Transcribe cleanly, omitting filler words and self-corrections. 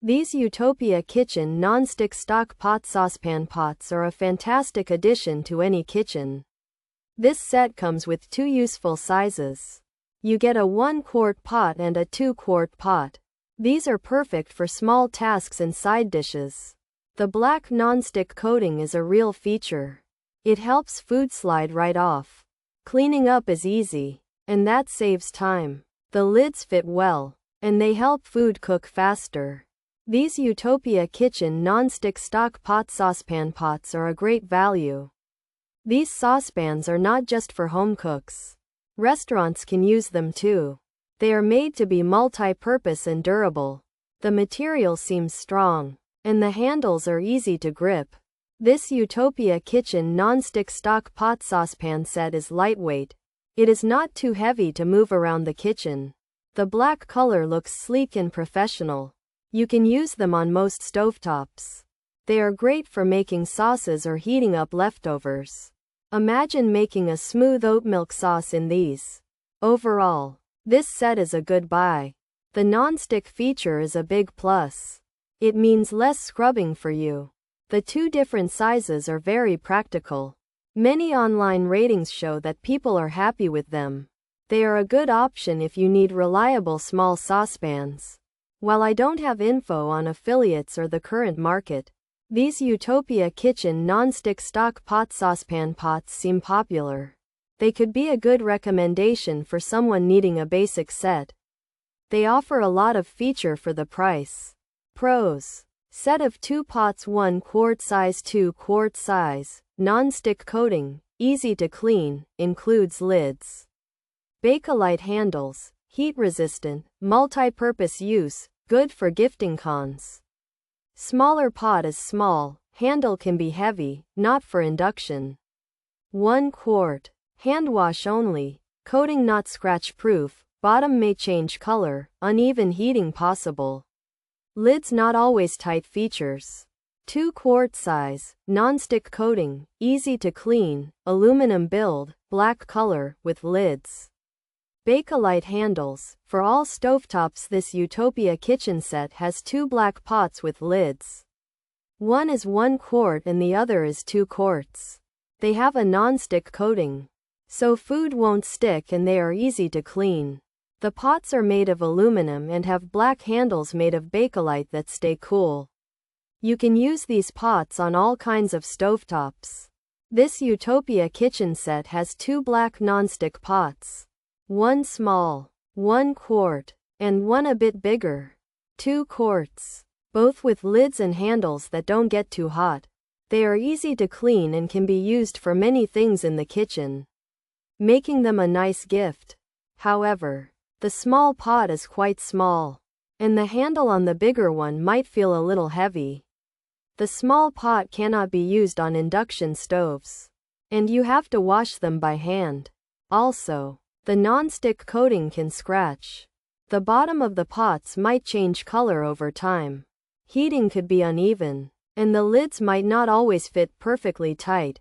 These Utopia kitchen non-stick stock pot saucepan pots are a fantastic addition to any kitchen. This set comes with 2 useful sizes. You get a 1-quart pot and a 2-quart pot. These are perfect for small tasks and side dishes. The black non-stick coating is a real feature. It helps food slide right off. Cleaning up is easy, and that saves time. The lids fit well, and they help food cook faster. These Utopia kitchen non-stick stock pot saucepan pots are a great value. These saucepans are not just for home cooks. Restaurants can use them too. They are made to be multi-purpose and durable. The material seems strong, and the handles are easy to grip. This Utopia kitchen non-stick stock pot saucepan set is lightweight. It is not too heavy to move around the kitchen. The black color looks sleek and professional. You can use them on most stovetops. They are great for making sauces or heating up leftovers. Imagine making a smooth oatmilk sauce in these. Overall, this set is a good buy. The non-stick feature is a big plus. It means less scrubbing for you. The 2 different sizes are very practical. Many online ratings show that people are happy with them. They are a good option if you need reliable small saucepans. While I don't have info on affiliates or the current market, these Utopia kitchen non-stick stock pot saucepan pots seem popular. They could be a good recommendation for someone needing a basic set. They offer a lot of feature for the price. Pros: set of 2 pots, 1 quart size, 2 quart size, non-stick coating, easy to clean, includes lids. Bakelite handles, heat resistant, multi-purpose use, good for gifting. Cons: smaller pot is small, handle can be heavy, not for induction. 1 quart, hand wash only, coating not scratch proof, bottom may change color, uneven heating possible. Lids not always tight. Features: 2 quart size, non-stick coating, easy to clean, aluminum build, black color, with lids. Bakelite handles, for all stovetops. This Utopia kitchen set has 2 black pots with lids. One is 1 quart and the other is 2 quarts. They have a non-stick coating, so food won't stick and they are easy to clean. The pots are made of aluminum and have black handles made of bakelite that stay cool. You can use these pots on all kinds of stovetops. This Utopia kitchen set has 2 black non-stick pots. One small, 1 quart, and one a bit bigger, 2 quarts, both with lids and handles that don't get too hot. They are easy to clean and can be used for many things in the kitchen, making them a nice gift. However, the small pot is quite small, and the handle on the bigger one might feel a little heavy. The small pot cannot be used on induction stoves, and you have to wash them by hand. Also, the non-stick coating can scratch. The bottom of the pots might change color over time. Heating could be uneven, and the lids might not always fit perfectly tight.